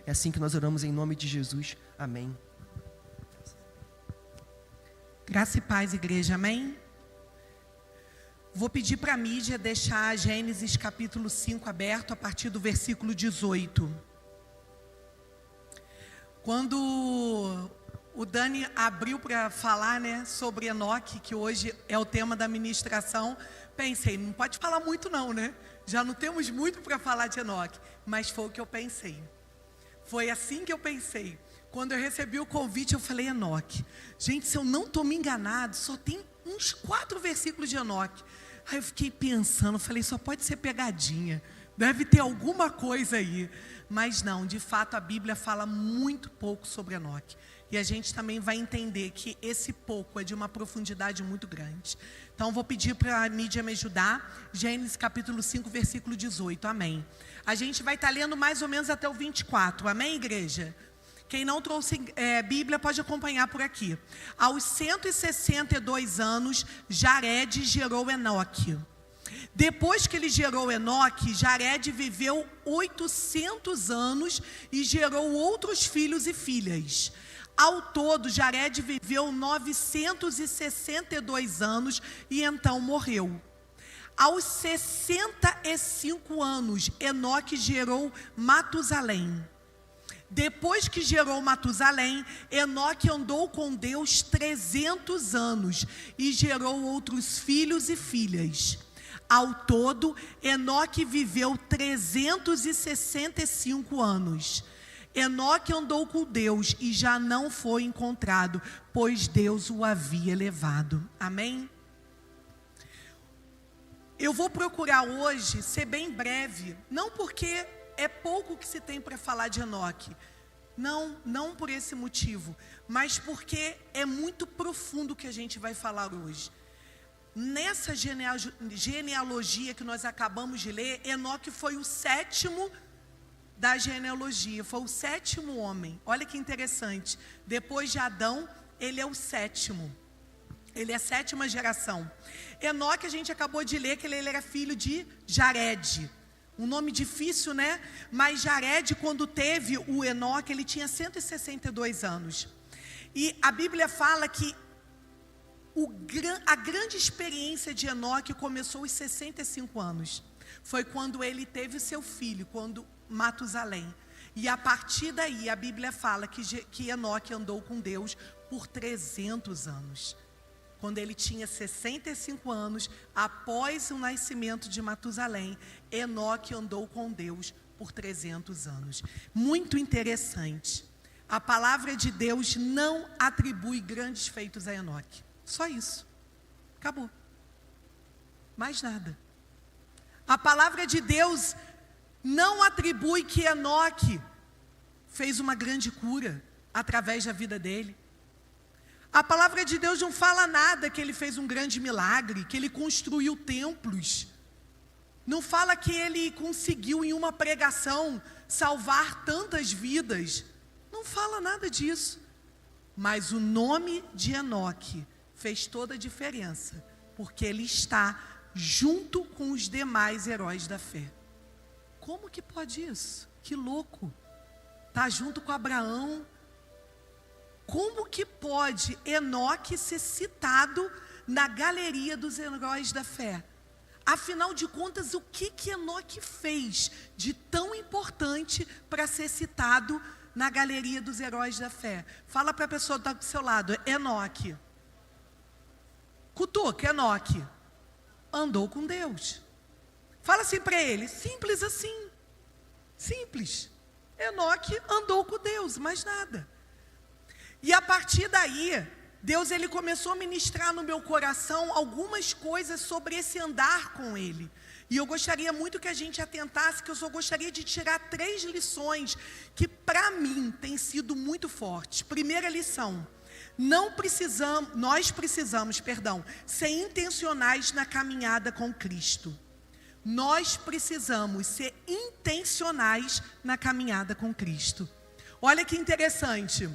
É assim que nós oramos em nome de Jesus. Amém. Graça e paz, igreja, amém? Vou pedir para a mídia deixar Gênesis capítulo 5 aberto a partir do versículo 18. Quando o Dani abriu para falar, sobre Enoque, que hoje é o tema da ministração, pensei, não pode falar muito não, Já não temos muito para falar de Enoque, mas foi o que eu pensei. Foi assim que eu pensei. Quando eu recebi o convite, eu falei, Enoque. Gente, se eu não estou me enganado, só tem uns 4 versículos de Enoque. Aí eu fiquei pensando, falei, só pode ser pegadinha. Deve ter alguma coisa aí. Mas não, de fato a Bíblia fala muito pouco sobre Enoque. E a gente também vai entender que esse pouco é de uma profundidade muito grande. Então vou pedir para a mídia me ajudar. Gênesis capítulo 5, versículo 18, amém. A gente vai estar lendo mais ou menos até o 24, amém, igreja? Quem não trouxe Bíblia pode acompanhar por aqui. Aos 162 anos, Jared gerou Enoque. Depois que ele gerou Enoque, Jared viveu 800 anos e gerou outros filhos e filhas. Ao todo, Jared viveu 962 anos e então morreu. Aos 65 anos, Enoque gerou Matusalém. Depois que gerou Matusalém, Enoque andou com Deus 300 anos e gerou outros filhos e filhas. Ao todo, Enoque viveu 365 anos. Enoque andou com Deus e já não foi encontrado, pois Deus o havia levado. Amém? Eu vou procurar hoje ser bem breve, não porque é pouco que se tem para falar de Enoque. Não por esse motivo, mas porque é muito profundo o que a gente vai falar hoje. Nessa genealogia que nós acabamos de ler, Enoque foi o 7º da genealogia, foi o 7º homem. Olha que interessante, depois de Adão, ele é o 7º. Ele é a 7ª geração. Enoque, a gente acabou de ler que ele era filho de Jared. Um nome difícil, Mas Jared, quando teve o Enoque, ele tinha 162 anos. E a Bíblia fala que a grande experiência de Enoque começou aos 65 anos. Foi quando ele teve o seu filho, quando Matusalém. E a partir daí, a Bíblia fala que Enoque andou com Deus por 300 anos. Quando ele tinha 65 anos, após o nascimento de Matusalém, Enoque andou com Deus por 300 anos. Muito interessante. A palavra de Deus não atribui grandes feitos a Enoque. Só isso. Acabou. Mais nada. A palavra de Deus não atribui que Enoque fez uma grande cura através da vida dele. A palavra de Deus não fala nada que ele fez um grande milagre, que ele construiu templos. Não fala que ele conseguiu em uma pregação salvar tantas vidas. Não fala nada disso. Mas o nome de Enoque fez toda a diferença, porque ele está junto com os demais heróis da fé. Como que pode isso? Que louco! Está junto com Abraão. Como que pode Enoque ser citado na galeria dos heróis da fé? Afinal de contas, o que Enoque fez de tão importante para ser citado na galeria dos heróis da fé? Fala para a pessoa que está do seu lado, Enoque. Cutuca, Enoque andou com Deus. Fala assim para ele, simples assim. Simples. Enoque andou com Deus, mais nada. E a partir daí, Deus ele começou a ministrar no meu coração algumas coisas sobre esse andar com Ele. E eu gostaria muito que a gente atentasse, que eu só gostaria de tirar 3 lições que para mim têm sido muito fortes. Primeira lição, nós precisamos ser intencionais na caminhada com Cristo. Nós precisamos ser intencionais na caminhada com Cristo. Olha que interessante.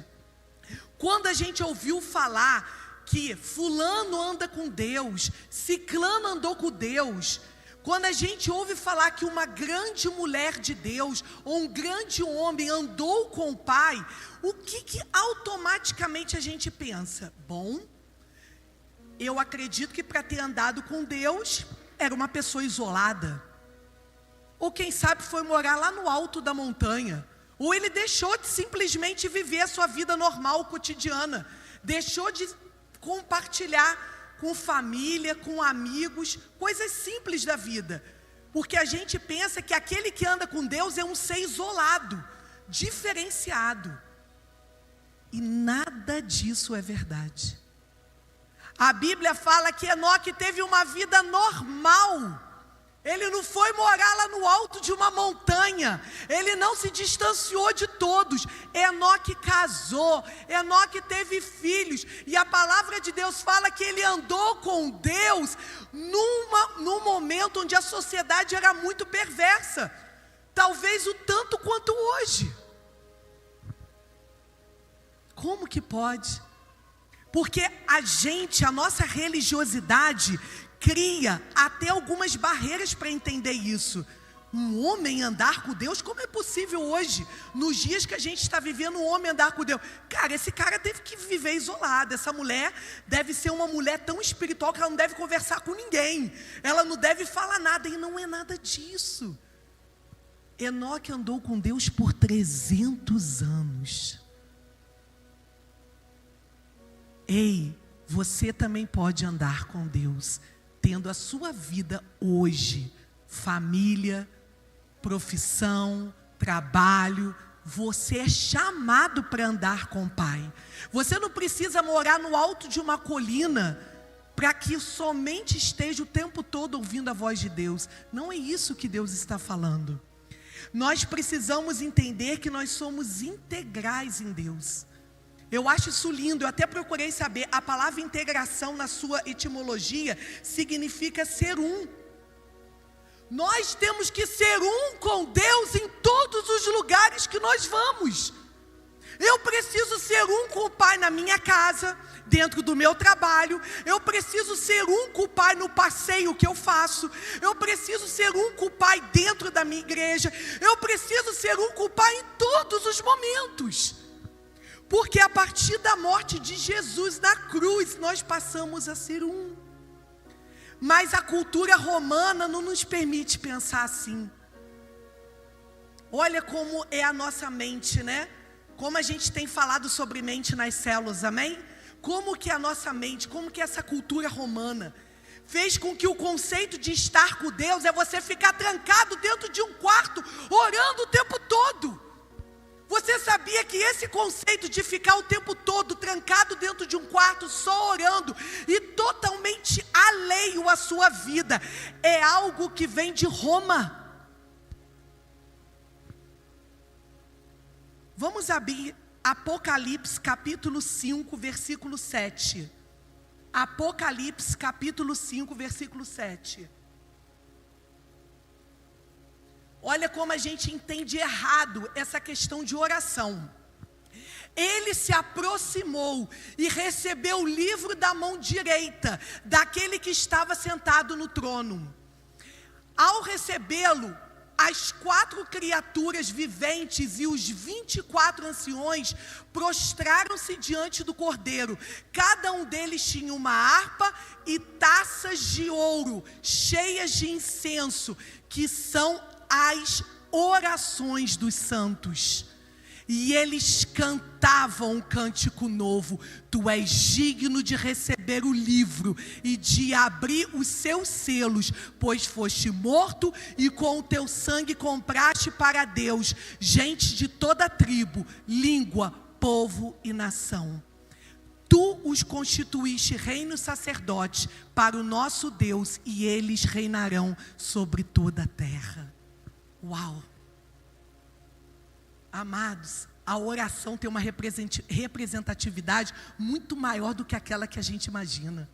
Quando a gente ouviu falar que fulano anda com Deus, ciclano andou com Deus, Quando a gente ouve falar que uma grande mulher de Deus, ou um grande homem andou com o Pai, o que automaticamente a gente pensa? Bom, eu acredito que para ter andado com Deus, era uma pessoa isolada. Ou quem sabe foi morar lá no alto da montanha. Ou ele deixou de simplesmente viver a sua vida normal, cotidiana. Deixou de compartilhar com família, com amigos, coisas simples da vida. Porque a gente pensa que aquele que anda com Deus é um ser isolado, diferenciado. E nada disso é verdade. A Bíblia fala que Enoque teve uma vida normal. Ele não foi morar lá no alto de uma montanha. Ele não se distanciou de todos. Enoque casou. Enoque teve filhos. E a palavra de Deus fala que ele andou com Deus num momento onde a sociedade era muito perversa. Talvez o tanto quanto hoje. Como que pode? Porque a nossa religiosidade cria até algumas barreiras para entender isso. Um homem andar com Deus, como é possível hoje, nos dias que a gente está vivendo, um homem andar com Deus? Cara, esse cara teve que viver isolado. Essa mulher deve ser uma mulher tão espiritual que ela não deve conversar com ninguém. Ela não deve falar nada, e não é nada disso. Enoque andou com Deus por 300 anos. Ei, você também pode andar com Deus, tendo a sua vida hoje, família, profissão, trabalho. Você é chamado para andar com o Pai. Você não precisa morar no alto de uma colina para que somente esteja o tempo todo ouvindo a voz de Deus. Não é isso que Deus está falando. Nós precisamos entender que nós somos integrais em Deus. Eu acho isso lindo, eu até procurei saber. A palavra integração, na sua etimologia, significa ser um. Nós temos que ser um com Deus em todos os lugares que nós vamos. Eu preciso ser um com o Pai na minha casa, dentro do meu trabalho. Eu preciso ser um com o Pai no passeio que eu faço. Eu preciso ser um com o Pai dentro da minha igreja. Eu preciso ser um com o Pai em todos os momentos. Porque a partir da morte de Jesus na cruz, nós passamos a ser um. Mas a cultura romana não nos permite pensar assim. Olha como é a nossa mente, né? Como a gente tem falado sobre mente nas células, amém? Como que a nossa mente, como que essa cultura romana fez com que o conceito de estar com Deus é você ficar trancado dentro de um quarto, orando o tempo todo. Você sabia que esse conceito de ficar o tempo todo trancado dentro de um quarto, só orando e totalmente alheio à sua vida, é algo que vem de Roma? Vamos abrir Apocalipse capítulo 5, versículo 7. Apocalipse capítulo 5, versículo 7. Olha como a gente entende errado essa questão de oração. Ele se aproximou e recebeu o livro da mão direita daquele que estava sentado no trono. Ao recebê-lo, as 4 criaturas viventes e os 24 anciões prostraram-se diante do Cordeiro. Cada um deles tinha uma harpa e taças de ouro cheias de incenso, que são as orações dos santos. E eles cantavam um cântico novo: tu és digno de receber o livro e de abrir os seus selos, pois foste morto e com o teu sangue compraste para Deus gente de toda tribo, língua, povo e nação. Tu os constituíste reino sacerdote para o nosso Deus, e eles reinarão sobre toda a terra. Uau! Amados, a oração tem uma representatividade muito maior do que aquela que a gente imagina.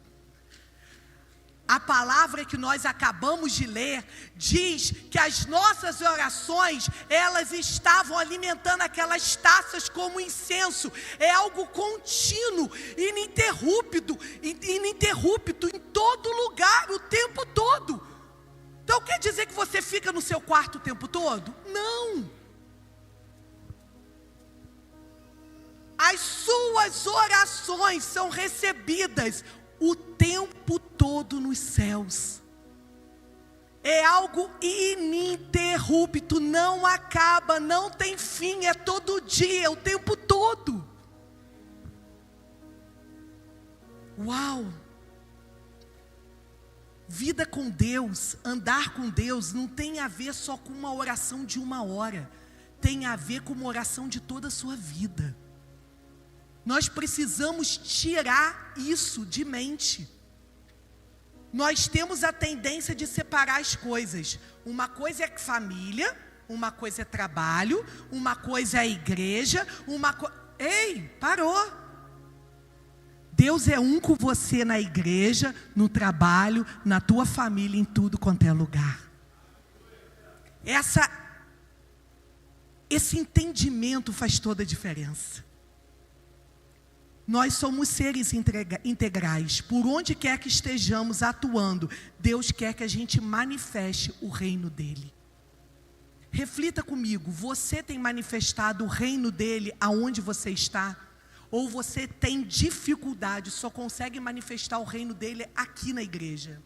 A palavra que nós acabamos de ler diz que as nossas orações, elas estavam alimentando aquelas taças como incenso. É algo contínuo, ininterrupto em todo lugar, o tempo todo. Então quer dizer que você fica no seu quarto o tempo todo? Não. As suas orações são recebidas o tempo todo nos céus. É algo ininterrupto, não acaba, não tem fim, é todo dia, o tempo todo. Uau! Vida com Deus, andar com Deus, não tem a ver só com uma oração de 1 hora. Tem a ver com uma oração de toda a sua vida. Nós precisamos tirar isso de mente. Nós temos a tendência de separar as coisas. Uma coisa é família, uma coisa é trabalho, uma coisa é igreja, Ei, parou! Deus é um com você na igreja, no trabalho, na tua família, em tudo quanto é lugar. Esse entendimento faz toda a diferença. Nós somos seres integrais. Por onde quer que estejamos atuando, Deus quer que a gente manifeste o reino dele. Reflita comigo, você tem manifestado o reino dele aonde você está? Ou você tem dificuldade, só consegue manifestar o reino dele aqui na igreja?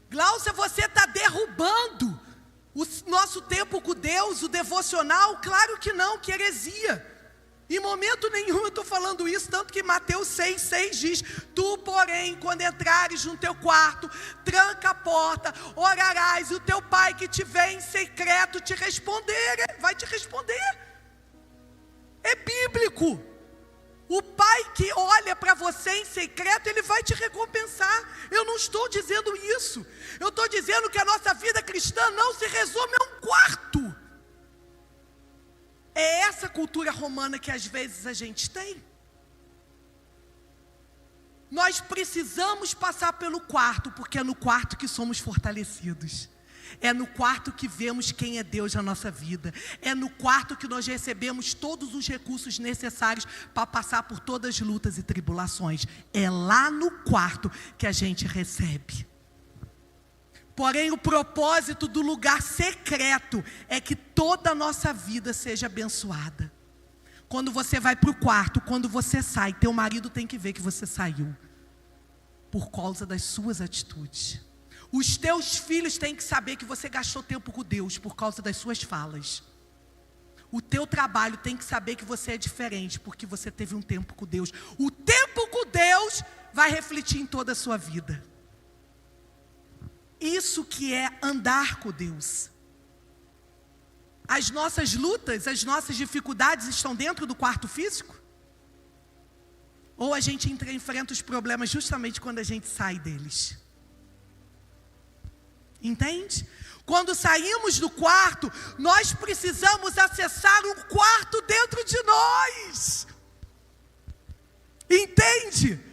Gláucia, você está derrubando o nosso tempo com Deus, o devocional? Claro que não, que heresia. Em momento nenhum eu estou falando isso, tanto que Mateus 6,6 diz: tu, porém, quando entrares no teu quarto, tranca a porta, orarás, e o teu pai que te vê em secreto vai te responder. É bíblico. O pai que olha para você em secreto, ele vai te recompensar. Eu não estou dizendo isso. Eu estou dizendo que a nossa vida cristã não se resume a um quarto. É essa cultura romana que às vezes a gente tem. Nós precisamos passar pelo quarto, porque é no quarto que somos fortalecidos. É no quarto que vemos quem é Deus na nossa vida. É no quarto que nós recebemos todos os recursos necessários para passar por todas as lutas e tribulações. É lá no quarto que a gente recebe. Porém, o propósito do lugar secreto é que toda a nossa vida seja abençoada. Quando você vai para o quarto, quando você sai, teu marido tem que ver que você saiu. Por causa das suas atitudes. Os teus filhos têm que saber que você gastou tempo com Deus por causa das suas falas. O teu trabalho tem que saber que você é diferente porque você teve um tempo com Deus. O tempo com Deus vai refletir em toda a sua vida. Isso que é andar com Deus. As nossas lutas, as nossas dificuldades estão dentro do quarto físico? Ou a gente enfrenta os problemas justamente quando a gente sai deles? Entende? Quando saímos do quarto, nós precisamos acessar um quarto dentro de nós. Entende?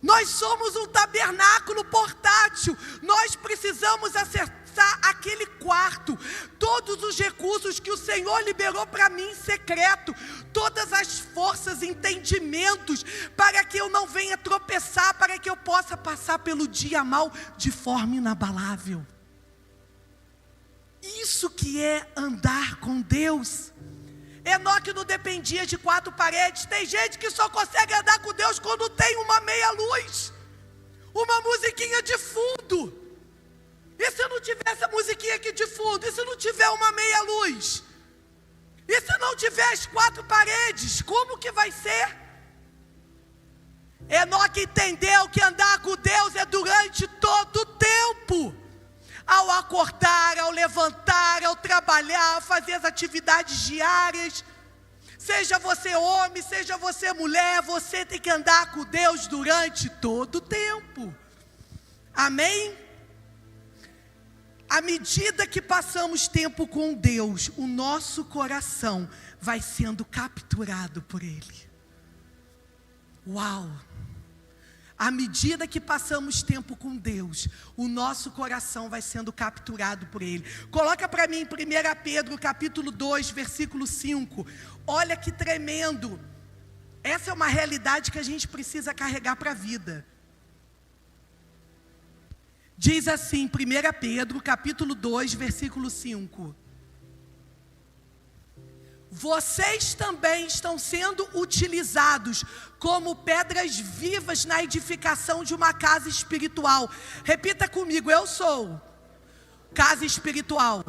Nós somos um tabernáculo portátil. Nós precisamos acessar aquele quarto. Todos os recursos que o Senhor liberou para mim em secreto. Todas as forças, entendimentos, para que eu não venha tropeçar, para que eu possa passar pelo dia mal de forma inabalável. Isso que é andar com Deus. Enoque não dependia de 4 paredes. Tem gente que só consegue andar com Deus quando tem uma meia luz, uma musiquinha de fundo. E se não tiver essa musiquinha aqui de fundo? E se não tiver uma meia luz? E se não tiver as 4 paredes? Como que vai ser? Enoque entendeu que andar com Deus é durante todo o tempo. Ao acordar, ao levantar, ao trabalhar, fazer as atividades diárias. Seja você homem, seja você mulher, você tem que andar com Deus durante todo o tempo. Amém? À medida que passamos tempo com Deus, o nosso coração vai sendo capturado por Ele. Uau! À medida que passamos tempo com Deus, o nosso coração vai sendo capturado por Ele. Coloca para mim em 1 Pedro capítulo 2, versículo 5. Olha que tremendo. Essa é uma realidade que a gente precisa carregar para a vida. Diz assim, 1 Pedro, capítulo 2, versículo 5. Vocês também estão sendo utilizados como pedras vivas na edificação de uma casa espiritual. Repita comigo, eu sou casa espiritual.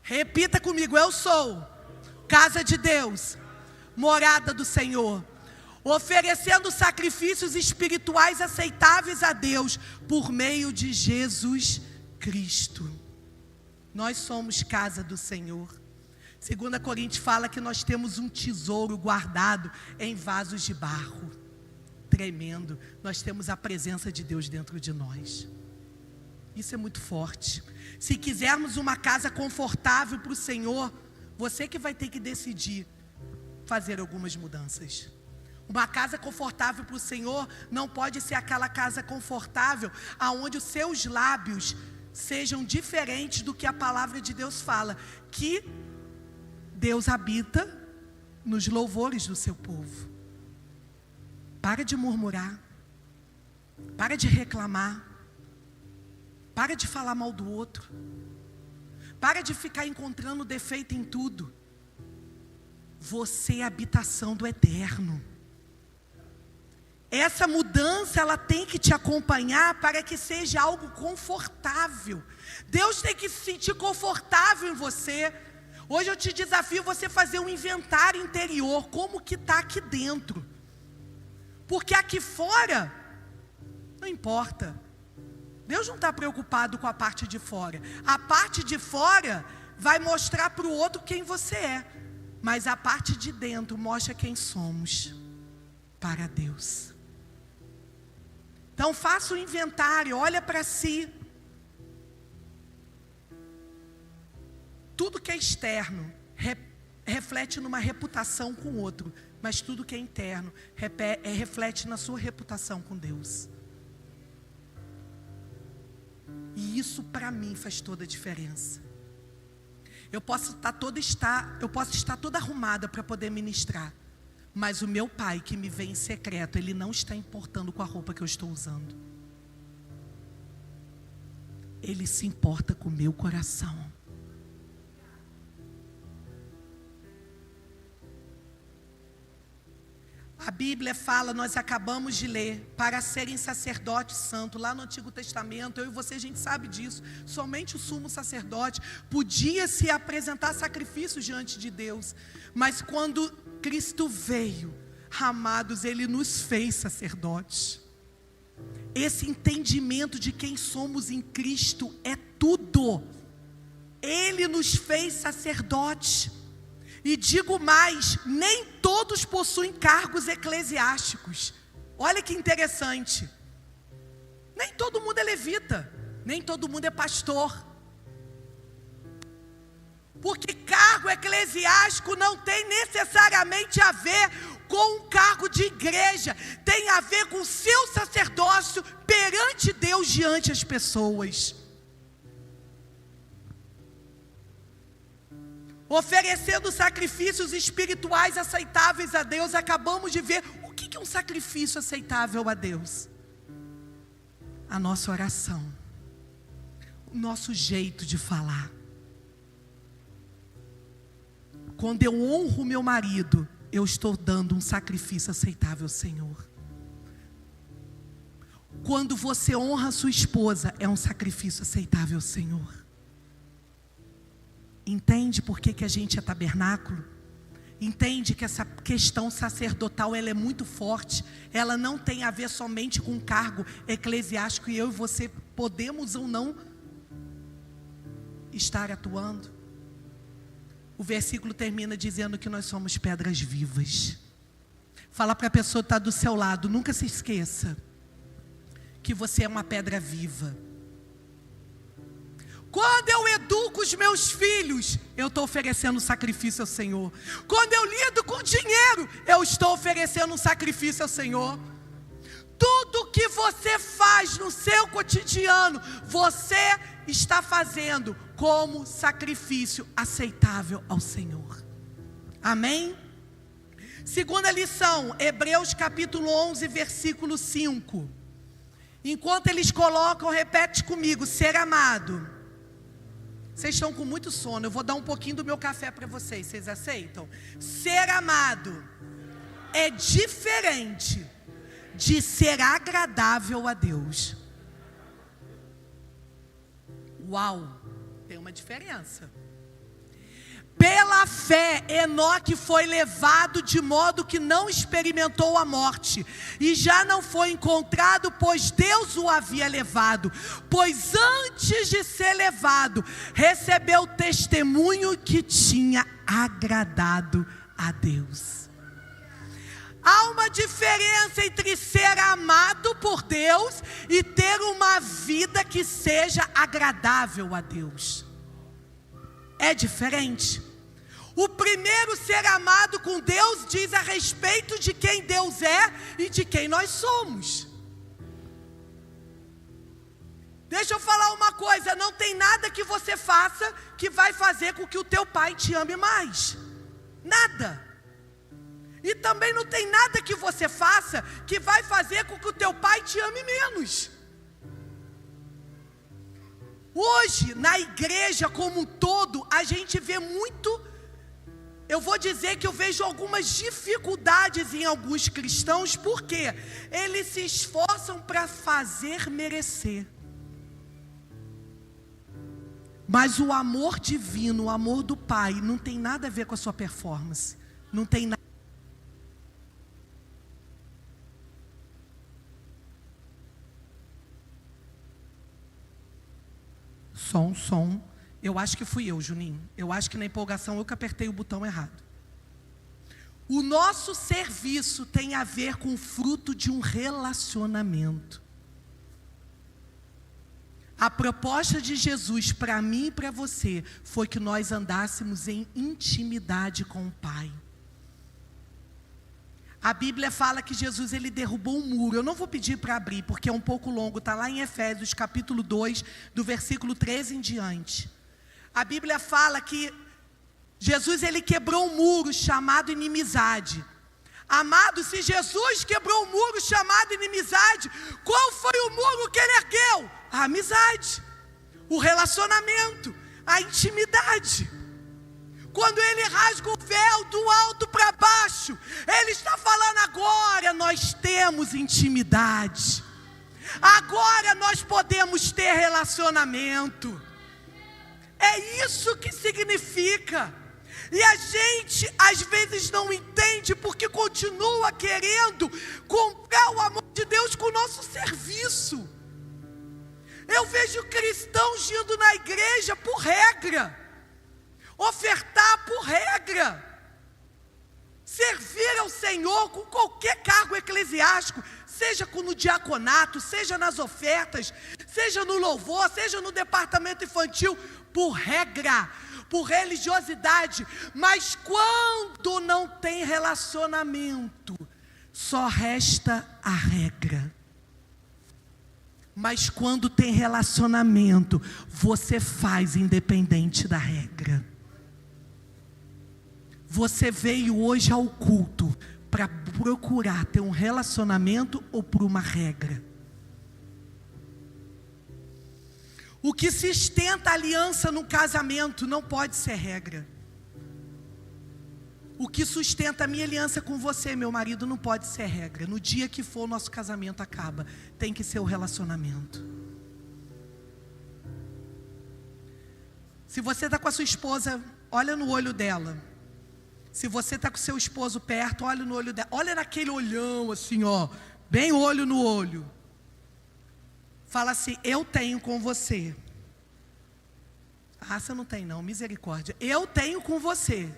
Repita comigo, eu sou casa de Deus, morada do Senhor, oferecendo sacrifícios espirituais aceitáveis a Deus por meio de Jesus Cristo. Nós somos casa do Senhor. 2 Coríntios fala que nós temos um tesouro guardado em vasos de barro. Tremendo. Nós temos a presença de Deus dentro de nós. Isso é muito forte. Se quisermos uma casa confortável para o Senhor, você que vai ter que decidir fazer algumas mudanças. Uma casa confortável para o Senhor não pode ser aquela casa confortável aonde os seus lábios sejam diferentes do que a palavra de Deus fala, que Deus habita nos louvores do seu povo. Para de murmurar, para de reclamar, para de falar mal do outro, para de ficar encontrando defeito em tudo. Você é a habitação do eterno. Essa mudança, ela tem que te acompanhar para que seja algo confortável. Deus tem que se sentir confortável em você. Hoje eu te desafio você fazer um inventário interior, como que está aqui dentro. Porque aqui fora, não importa. Deus não está preocupado com a parte de fora. A parte de fora vai mostrar para o outro quem você é. Mas a parte de dentro mostra quem somos para Deus. Então faça um inventário, olha para si. Tudo que é externo reflete numa reputação com o outro, mas tudo que é interno reflete na sua reputação com Deus. E isso para mim faz toda a diferença. Eu posso estar toda arrumada para poder ministrar, mas o meu Pai que me vê em secreto, Ele não está importando com a roupa que eu estou usando. Ele se importa com o meu coração. A Bíblia fala, nós acabamos de ler, para serem sacerdotes santos, lá no Antigo Testamento, eu e você, a gente sabe disso, somente o sumo sacerdote podia se apresentar sacrifícios diante de Deus, mas quando Cristo veio, amados, Ele nos fez sacerdotes. Esse entendimento de quem somos em Cristo é tudo. Ele nos fez sacerdotes. E digo mais, nem todos possuem cargos eclesiásticos. Olha que interessante. Nem todo mundo é levita, nem todo mundo é pastor. Porque cargo eclesiástico não tem necessariamente a ver com um cargo de igreja. Tem a ver com o seu sacerdócio perante Deus, diante das pessoas. Oferecendo sacrifícios espirituais aceitáveis a Deus. Acabamos de ver o que é um sacrifício aceitável a Deus. A nossa oração, o nosso jeito de falar. Quando eu honro meu marido, eu estou dando um sacrifício aceitável ao Senhor. Quando você honra a sua esposa, é um sacrifício aceitável ao Senhor. Entende por que a gente é tabernáculo? Entende que essa questão sacerdotal, ela é muito forte. Ela não tem a ver somente com um cargo eclesiástico e eu e você podemos ou não estar atuando. O versículo termina dizendo que nós somos pedras vivas. Fala para a pessoa que está do seu lado, nunca se esqueça que você é uma pedra viva. Quando eu educo os meus filhos, eu estou oferecendo sacrifício ao Senhor. Quando eu lido com dinheiro, eu estou oferecendo um sacrifício ao Senhor. Tudo que você faz no seu cotidiano, você está fazendo como sacrifício aceitável ao Senhor. Amém? Segunda lição, Hebreus capítulo 11, versículo 5. Enquanto eles colocam, repete comigo, ser amado. Vocês estão com muito sono, eu vou dar um pouquinho do meu café para vocês, vocês aceitam? Ser amado é diferente de ser agradável a Deus. Uau, tem uma diferença. Pela fé, Enoque foi levado de modo que não experimentou a morte, e já não foi encontrado, pois Deus o havia levado. Pois antes de ser levado, recebeu testemunho que tinha agradado a Deus. Há uma diferença entre ser amado por Deus e ter uma vida que seja agradável a Deus. É diferente. O primeiro ser amado com Deus diz a respeito de quem Deus é e de quem nós somos. Deixa eu falar uma coisa, não tem nada que você faça que vai fazer com que o teu pai te ame mais. Nada. E também não tem nada que você faça que vai fazer com que o teu pai te ame menos. Hoje, na igreja como um todo, a gente vê muito, eu vou dizer que eu vejo algumas dificuldades em alguns cristãos, porque eles se esforçam para fazer merecer. Mas o amor divino, o amor do Pai, não tem nada a ver com a sua performance. Não tem nada. Som. Eu acho que fui eu, Juninho. Eu acho que na empolgação eu que apertei o botão errado. O nosso serviço tem a ver com o fruto de um relacionamento. A proposta de Jesus para mim e para você foi que nós andássemos em intimidade com o Pai. A Bíblia fala que Jesus ele derrubou um muro. Eu não vou pedir para abrir, porque é um pouco longo. Está lá em Efésios, capítulo 2, do versículo 13 em diante. A Bíblia fala que Jesus ele quebrou um muro chamado inimizade. Amado, se Jesus quebrou um muro chamado inimizade, qual foi o muro que ele ergueu? A amizade, o relacionamento, a intimidade. Quando ele rasga o véu do alto para baixo, ele está falando agora nós temos intimidade. Agora nós podemos ter relacionamento. É isso que significa. E a gente às vezes não entende porque continua querendo comprar o amor de Deus com o nosso serviço. Eu vejo cristãos indo na igreja por regra. Ofertar por regra, servir ao Senhor com qualquer cargo eclesiástico, seja no diaconato, seja nas ofertas, seja no louvor, seja no departamento infantil, por regra, por religiosidade. Mas quando não tem relacionamento, só resta a regra. Mas quando tem relacionamento, você faz independente da regra. Você veio hoje ao culto para procurar ter um relacionamento ou por uma regra? O que sustenta a aliança no casamento não pode ser regra. O que sustenta a minha aliança com você, meu marido, não pode ser regra. No dia que for o nosso casamento acaba, tem que ser o relacionamento. Se você está com a sua esposa, olha no olho dela. Se você está com seu esposo perto, olha no olho dela. Olha naquele olhão assim, ó, bem olho no olho. Fala assim, eu tenho com você. Ah, você não tem não, misericórdia. Eu tenho com você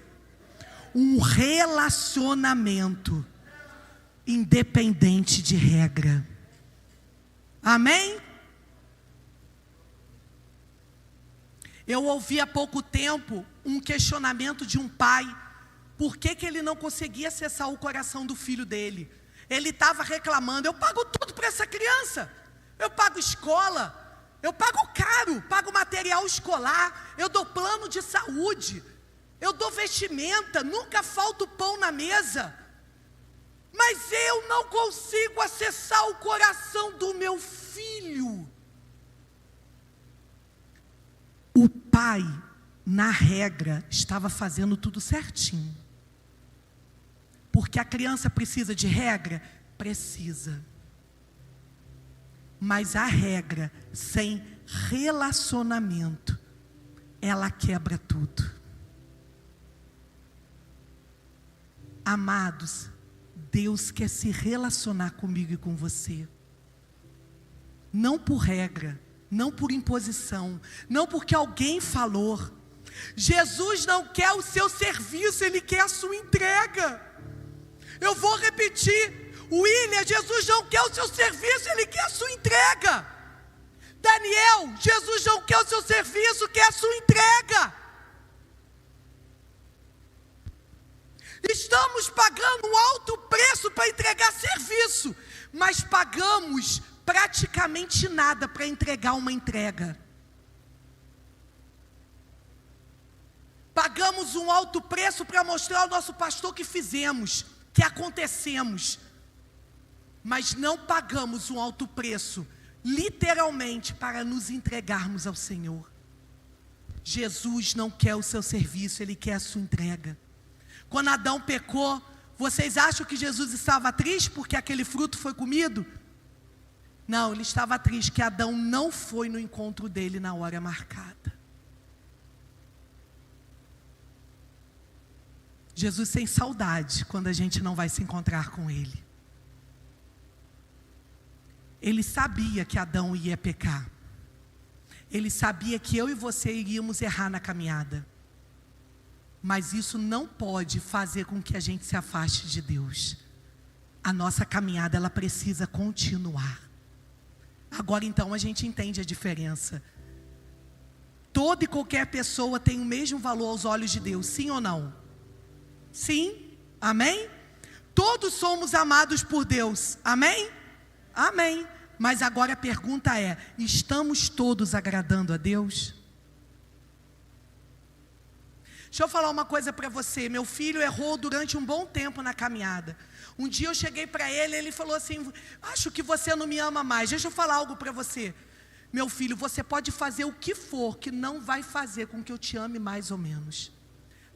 um relacionamento independente de regra. Amém? Eu ouvi há pouco tempo um questionamento de um pai. Por que ele não conseguia acessar o coração do filho dele? Ele estava reclamando, eu pago tudo para essa criança. Eu pago escola, eu pago caro, pago material escolar, eu dou plano de saúde, eu dou vestimenta, nunca falta o pão na mesa. Mas eu não consigo acessar o coração do meu filho. O pai, na regra, estava fazendo tudo certinho. Porque a criança precisa de regra? Precisa. Mas a regra, sem relacionamento, ela quebra tudo. Amados, Deus quer se relacionar comigo e com você. Não por regra, não por imposição, não porque alguém falou. Jesus não quer o seu serviço, Ele quer a sua entrega. Eu vou repetir, William, Jesus não quer o seu serviço, Ele quer a sua entrega. Daniel, Jesus não quer o seu serviço, quer a sua entrega. Estamos pagando um alto preço para entregar serviço, mas pagamos praticamente nada para entregar uma entrega. Pagamos um alto preço para mostrar ao nosso pastor que fizemos, que acontecemos, mas não pagamos um alto preço, literalmente, para nos entregarmos ao Senhor. Jesus não quer o seu serviço, Ele quer a sua entrega. Quando Adão pecou, vocês acham que Jesus estava triste porque aquele fruto foi comido? Não, ele estava triste que Adão não foi no encontro dele na hora marcada. Jesus tem saudade quando a gente não vai se encontrar com Ele. Ele sabia que Adão ia pecar. Ele sabia que eu e você iríamos errar na caminhada. Mas isso não pode fazer com que a gente se afaste de Deus. A nossa caminhada, ela precisa continuar. Agora então a gente entende a diferença. Toda e qualquer pessoa tem o mesmo valor aos olhos de Deus, sim ou não? Sim, amém? Todos somos amados por Deus, amém? Amém. Mas agora a pergunta é, estamos todos agradando a Deus? Deixa eu falar uma coisa para você, meu filho errou durante um bom tempo na caminhada. Um dia eu cheguei para ele, ele falou assim, acho que você não me ama mais. Deixa eu falar algo para você. Meu filho, você pode fazer o que for, que não vai fazer com que eu te ame mais ou menos.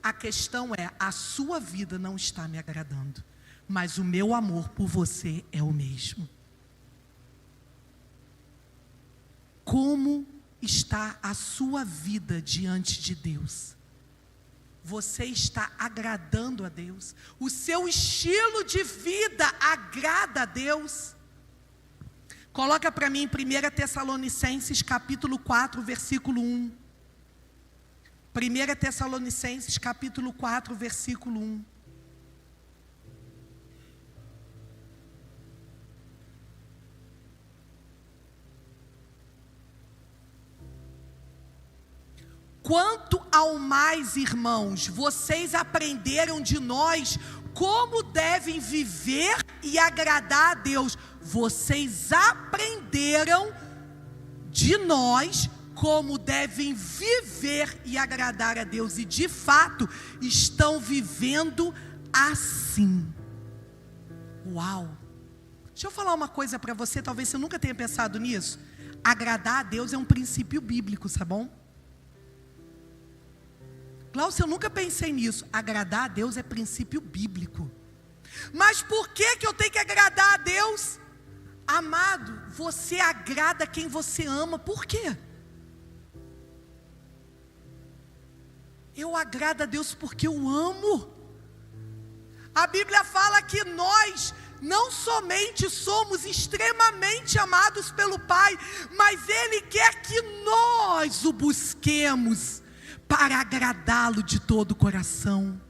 A questão é, a sua vida não está me agradando, mas o meu amor por você é o mesmo. Como está a sua vida diante de Deus? Você está agradando a Deus? O seu estilo de vida agrada a Deus? Coloca para mim em 1 Tessalonicenses capítulo 4, versículo 1. 1 Tessalonicenses capítulo 4, versículo 1. Quanto ao mais, irmãos, vocês aprenderam de nós como devem viver e agradar a Deus. Vocês aprenderam de nós como devem viver e agradar a Deus. E de fato, estão vivendo assim. Uau! Deixa eu falar uma coisa para você, talvez você nunca tenha pensado nisso. Agradar a Deus é um princípio bíblico, tá bom? Glaucio, eu nunca pensei nisso. Agradar a Deus é princípio bíblico. Mas por que eu tenho que agradar a Deus? Amado, você agrada quem você ama. Por quê? Eu agrado a Deus porque eu amo. A Bíblia fala que nós não somente somos extremamente amados pelo Pai, mas Ele quer que nós o busquemos para agradá-lo de todo o coração.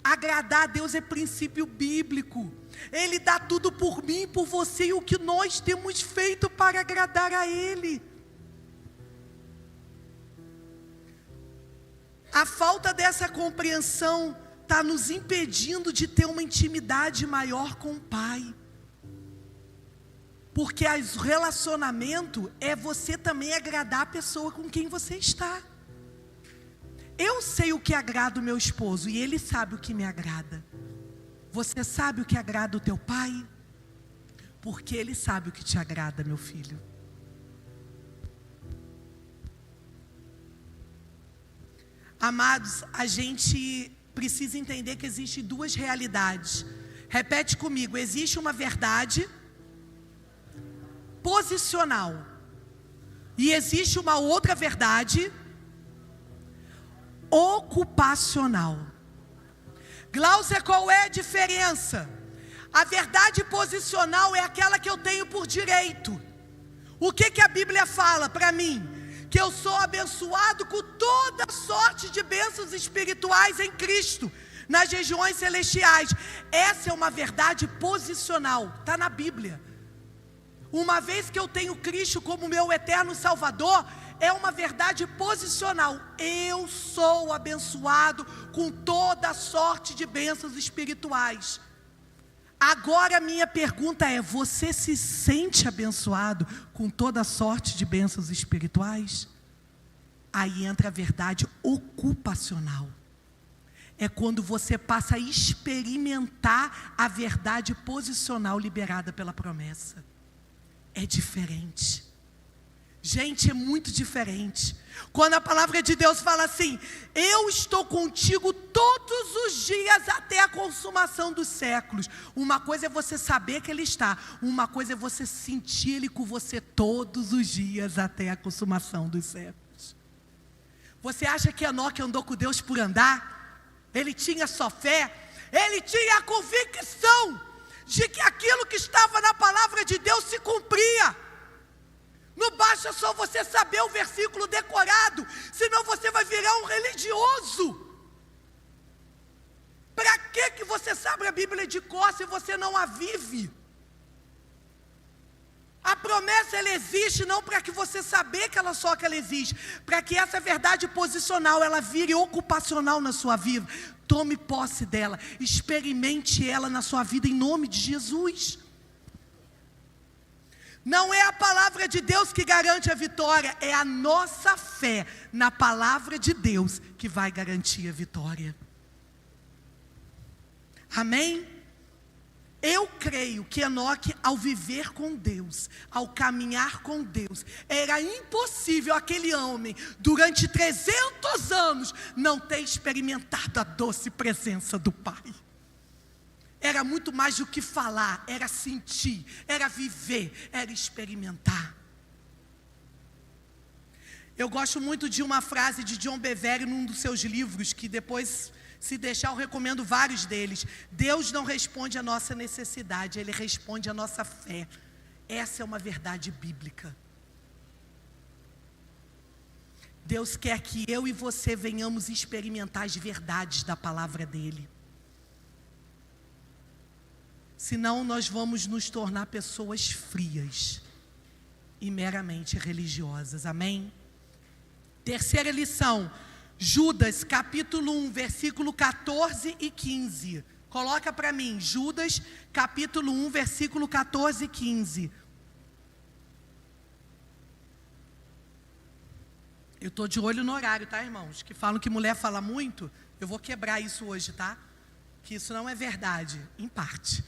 Agradar a Deus é princípio bíblico. Ele dá tudo por mim, por você, e o que nós temos feito para agradar a Ele. A falta dessa compreensão está nos impedindo de ter uma intimidade maior com o Pai. Porque o relacionamento é você também agradar a pessoa com quem você está. Eu sei o que agrada o meu esposo e ele sabe o que me agrada. Você sabe o que agrada o teu pai? Porque ele sabe o que te agrada, meu filho. Amados, a gente precisa entender que existem duas realidades. Repete comigo, existe uma verdade posicional. E existe uma outra verdade ocupacional. Glaucia, qual é a diferença? A verdade posicional é aquela que eu tenho por direito. O que a Bíblia fala para mim? Que eu sou abençoado com toda sorte de bênçãos espirituais em Cristo, nas regiões celestiais. Essa é uma verdade posicional, está na Bíblia. Uma vez que eu tenho Cristo como meu eterno Salvador, é uma verdade posicional. Eu sou abençoado com toda sorte de bênçãos espirituais. Agora a minha pergunta é: você se sente abençoado com toda sorte de bênçãos espirituais? Aí entra a verdade ocupacional. É quando você passa a experimentar a verdade posicional liberada pela promessa. É diferente. Gente, é muito diferente. Quando a palavra de Deus fala assim: eu estou contigo todos os dias até a consumação dos séculos. Uma coisa é você saber que Ele está. Uma coisa é você sentir Ele com você todos os dias até a consumação dos séculos. Você acha que Enoque andou com Deus por andar? Ele tinha só fé. Ele tinha a convicção de que aquilo que estava na palavra de Deus se cumpria. Não basta só você saber o versículo decorado, senão você vai virar um religioso. Para que você sabe a Bíblia de cor se você não a vive? A promessa, ela existe não para que você saber que ela existe, para que essa verdade posicional, ela vire ocupacional na sua vida. Tome posse dela, experimente ela na sua vida em nome de Jesus. Não é a palavra de Deus que garante a vitória, é a nossa fé na palavra de Deus que vai garantir a vitória. Amém? Eu creio que Enoque, ao viver com Deus, ao caminhar com Deus, era impossível aquele homem, durante 300 anos, não ter experimentado a doce presença do Pai. Era muito mais do que falar, era sentir, era viver, era experimentar. Eu gosto muito de uma frase de John Bevere num dos seus livros, que depois, se deixar, eu recomendo vários deles. Deus não responde à nossa necessidade, Ele responde à nossa fé. Essa é uma verdade bíblica. Deus quer que eu e você venhamos experimentar as verdades da palavra dEle. Senão nós vamos nos tornar pessoas frias e meramente religiosas. Amém? Terceira lição, Judas capítulo 1, versículo 14 e 15. Coloca para mim, Judas capítulo 1, versículo 14 e 15. Eu estou de olho no horário, tá, irmãos? Que falam que mulher fala muito, eu vou quebrar isso hoje, tá? Que isso não é verdade, em parte.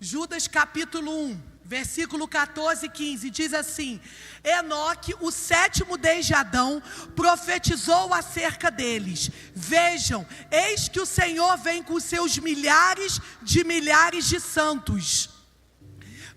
Judas capítulo 1, versículo 14 e 15, diz assim: Enoque, o sétimo desde Adão, profetizou acerca deles. Vejam, eis que o Senhor vem com seus milhares de santos,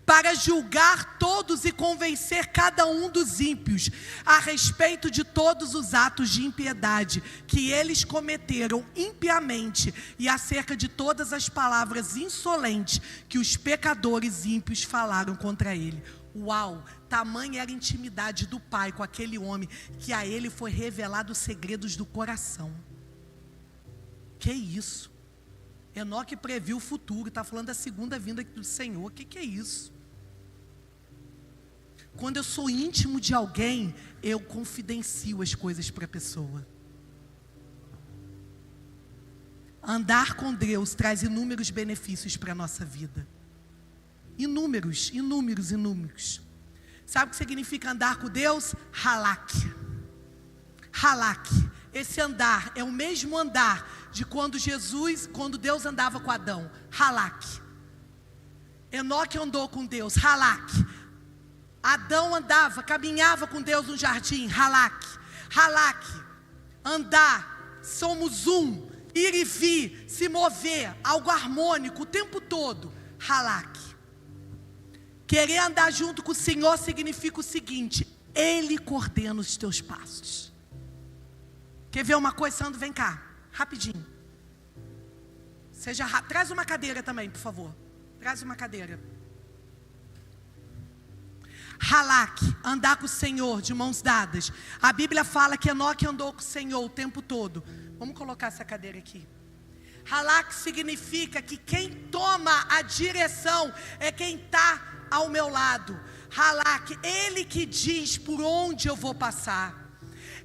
para julgar todos e convencer cada um dos ímpios a respeito de todos os atos de impiedade que eles cometeram impiamente e acerca de todas as palavras insolentes que os pecadores ímpios falaram contra ele. Uau, tamanha era a intimidade do Pai com aquele homem, que a ele foi revelado os segredos do coração. Que isso? Enoque previu o futuro, está falando da segunda vinda do Senhor. Que é isso? Quando eu sou íntimo de alguém, eu confidencio as coisas para a pessoa. Andar com Deus traz inúmeros benefícios para a nossa vida. Inúmeros. Sabe o que significa andar com Deus? Halak. Halak esse andar é o mesmo andar de quando Deus andava com Adão, Halak. Enoque andou com Deus, Halak. Adão andava, caminhava com Deus no jardim, Halak. Halak, andar, somos um, ir e vir, se mover, algo harmônico o tempo todo, Halak. Querer andar junto com o Senhor significa o seguinte: Ele coordena os teus passos. Quer ver uma coisa, Sandro? Vem cá, rapidinho. Traz uma cadeira também, por favor. Traz uma cadeira. Halak, andar com o Senhor de mãos dadas. A Bíblia fala que Enoque andou com o Senhor o tempo todo. Vamos colocar essa cadeira aqui. Halak significa que quem toma a direção é quem está ao meu lado. Halak, Ele que diz por onde eu vou passar.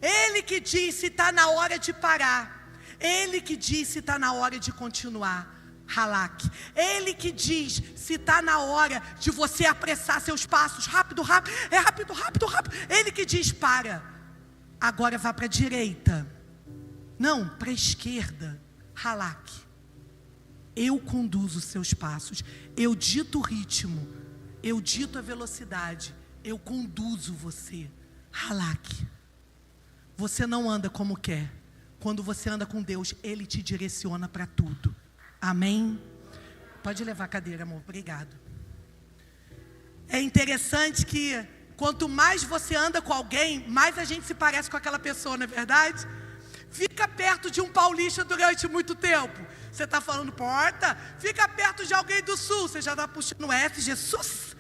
Ele que diz se está na hora de parar. Ele que diz se está na hora de continuar. Halak. Ele que diz se está na hora de você apressar seus passos. Rápido, rápido. É rápido, rápido, rápido. Ele que diz para. Agora vá para a direita. Não, para a esquerda. Halak. Eu conduzo os seus passos. Eu dito o ritmo. Eu dito a velocidade. Eu conduzo você. Halak. Você não anda como quer. Quando você anda com Deus, Ele te direciona para tudo. Amém? Pode levar a cadeira, amor. Obrigado. É interessante que quanto mais você anda com alguém, mais a gente se parece com aquela pessoa, não é verdade? Fica perto de um paulista durante muito tempo. Você está falando porta? Fica perto de alguém do sul. Você já está puxando S, Jesus.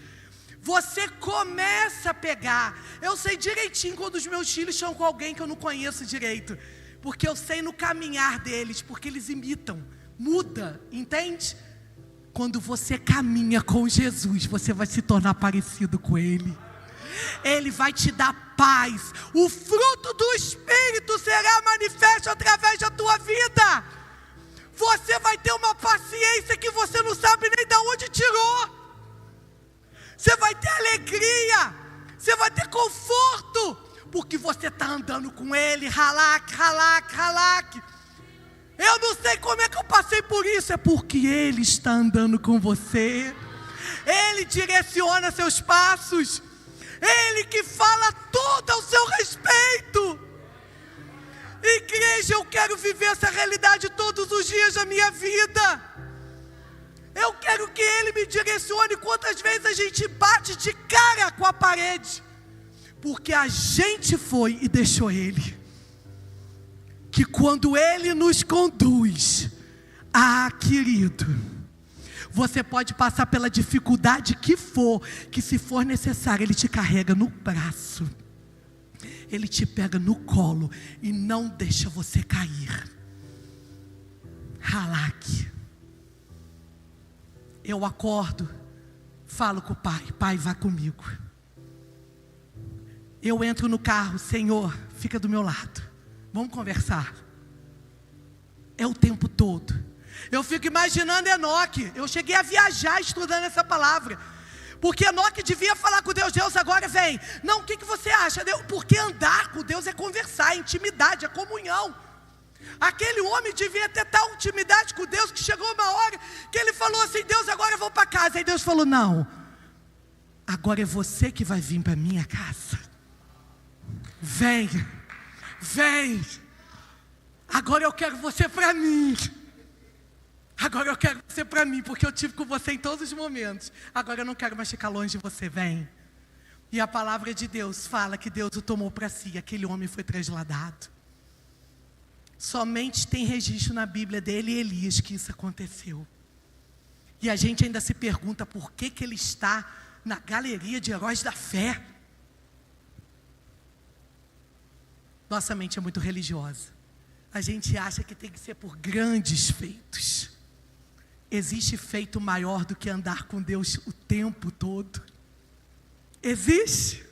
Você começa a pegar. Eu sei direitinho quando os meus filhos estão com alguém que eu não conheço direito. Porque eu sei no caminhar deles. Porque eles imitam. Muda, entende? Quando você caminha com Jesus, você vai se tornar parecido com Ele. Ele vai te dar paz. O fruto do Espírito será manifesto através da tua vida. Você vai ter uma paciência que você não sabe nem de onde tirou. Você vai ter alegria. Você vai ter conforto. Porque você está andando com Ele. Halak, halak, halak. Eu não sei como é que eu passei por isso. É porque Ele está andando com você. Ele direciona seus passos. Ele que fala tudo ao seu respeito. Igreja, eu quero viver essa realidade todos os dias da minha vida. Eu quero que Ele me direcione. Quantas vezes a gente bate de cara com a parede? Porque a gente foi e deixou Ele. Que quando Ele nos conduz, querido, você pode passar pela dificuldade que for, que se for necessário, Ele te carrega no braço. Ele te pega no colo e não deixa você cair. Halak. Eu acordo, falo com o Pai, Pai, vá comigo. Eu entro no carro, Senhor, fica do meu lado. Vamos conversar. É o tempo todo. Eu fico imaginando Enoque. Eu cheguei a viajar estudando essa palavra. Porque Enoque devia falar com Deus. Deus, agora vem. Não, o que você acha? Porque andar com Deus é conversar, é intimidade, é comunhão. Aquele homem devia ter tal intimidade com Deus que chegou uma hora que ele falou assim: Deus, agora eu vou para casa. Aí Deus falou: não, agora é você que vai vir para minha casa. Vem, vem. Agora eu quero você para mim. Agora eu quero você para mim, porque eu tive com você em todos os momentos. Agora eu não quero mais ficar longe de você, vem. E a palavra de Deus fala que Deus o tomou para si. Aquele homem foi trasladado. Somente tem registro na Bíblia dele e Elias que isso aconteceu. E a gente ainda se pergunta por que ele está na galeria de heróis da fé. Nossa mente é muito religiosa. A gente acha que tem que ser por grandes feitos. Existe feito maior do que andar com Deus o tempo todo? Existe?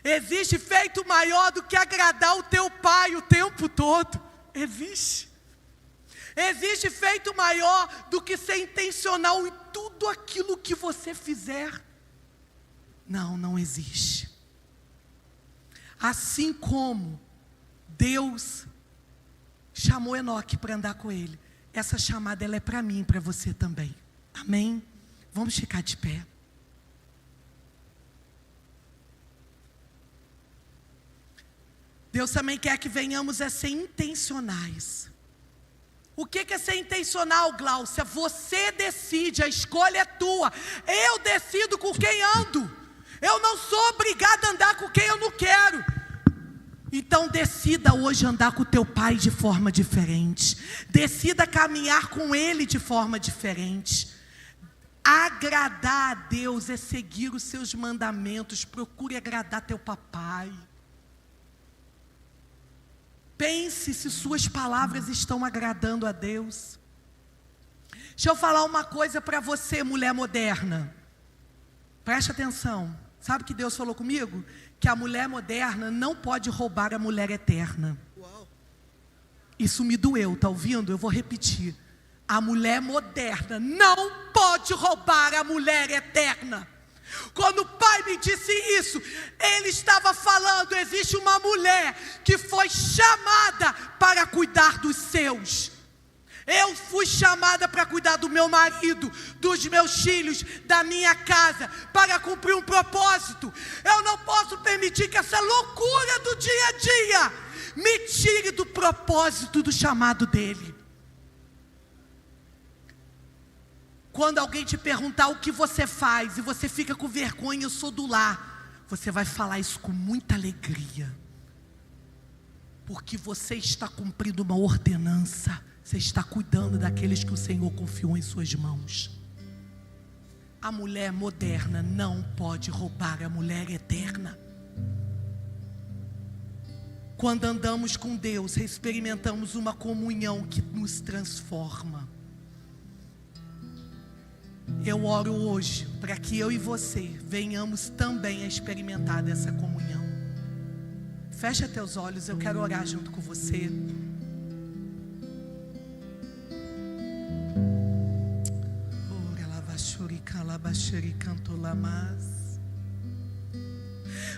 Existe feito maior do que agradar o teu pai o tempo todo? Existe? Existe feito maior do que ser intencional em tudo aquilo que você fizer? Não, não existe. Assim como Deus chamou Enoque para andar com ele. Essa chamada, ela é para mim e para você também. Amém? Vamos ficar de pé. Deus também quer que venhamos a ser intencionais. O que é ser intencional, Gláucia? Você decide, a escolha é tua. Eu decido com quem ando. Eu não sou obrigada a andar com quem eu não quero. Então decida hoje andar com o teu pai de forma diferente. Decida caminhar com ele de forma diferente. Agradar a Deus é seguir os seus mandamentos. Procure agradar teu papai. Pense se suas palavras estão agradando a Deus. Deixa eu falar uma coisa para você, mulher moderna. Preste atenção. Sabe o que Deus falou comigo? Que a mulher moderna não pode roubar a mulher eterna. Isso me doeu, tá ouvindo? Eu vou repetir. A mulher moderna não pode roubar a mulher eterna. Quando o pai me disse isso, ele estava falando, existe uma mulher que foi chamada para cuidar dos seus. Eu fui chamada para cuidar do meu marido, dos meus filhos, da minha casa, para cumprir um propósito. Eu não posso permitir que essa loucura do dia a dia me tire do propósito, do chamado dele. Quando alguém te perguntar o que você faz e você fica com vergonha, eu sou do lar, você vai falar isso com muita alegria, porque você está cumprindo uma ordenança, você está cuidando daqueles que o Senhor confiou em suas mãos. A mulher moderna não pode roubar a mulher eterna. Quando andamos com Deus, experimentamos uma comunhão que nos transforma. Eu oro hoje para que eu e você venhamos também a experimentar dessa comunhão. Fecha teus olhos, eu quero orar junto com você.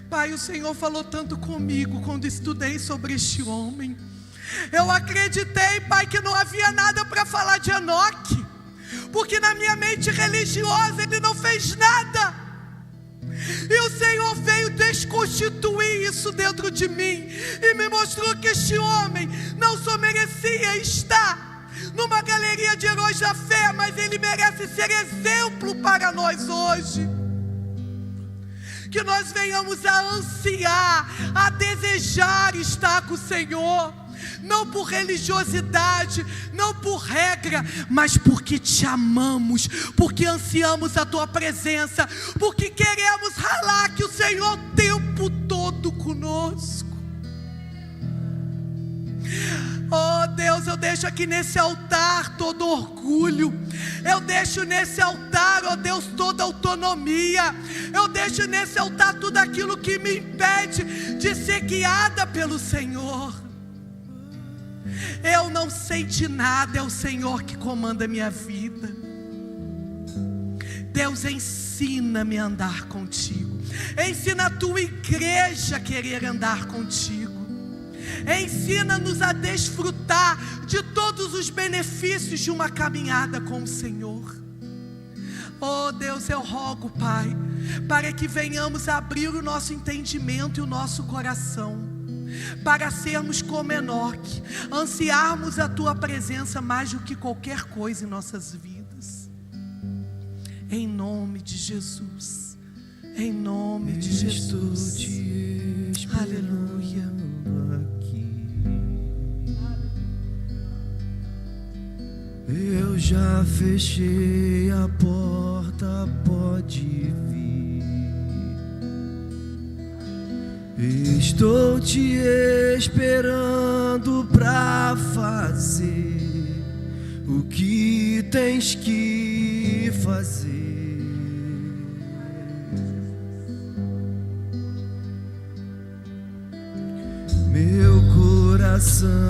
Pai, o Senhor falou tanto comigo quando estudei sobre este homem. Eu acreditei, Pai, que não havia nada para falar de Enoque, porque na minha mente religiosa ele não fez nada. E o Senhor veio desconstituir isso dentro de mim e me mostrou que este homem não só merecia estar numa galeria de heróis da fé, mas ele merece ser exemplo para nós hoje. Que nós venhamos a ansiar, a desejar estar com o Senhor, não por religiosidade, não por regra, mas porque te amamos, porque ansiamos a tua presença, porque queremos ralar que o Senhor o tempo todo conosco. Oh Deus, eu deixo aqui nesse altar todo orgulho, eu deixo nesse altar, oh Deus, toda autonomia, eu deixo nesse altar tudo aquilo que me impede de ser guiada pelo Senhor. Eu não sei de nada, é o Senhor que comanda a minha vida. Deus, ensina-me a andar contigo, ensina a tua igreja a querer andar contigo. Ensina-nos a desfrutar de todos os benefícios de uma caminhada com o Senhor. Oh Deus, eu rogo, Pai, para que venhamos a abrir o nosso entendimento e o nosso coração, para sermos como Enoque, ansiarmos a tua presença mais do que qualquer coisa em nossas vidas. Em nome de Jesus, em nome de Jesus. Aleluia. Eu já fechei a porta, pode vir. Estou te esperando pra fazer o que tens que fazer. Meu coração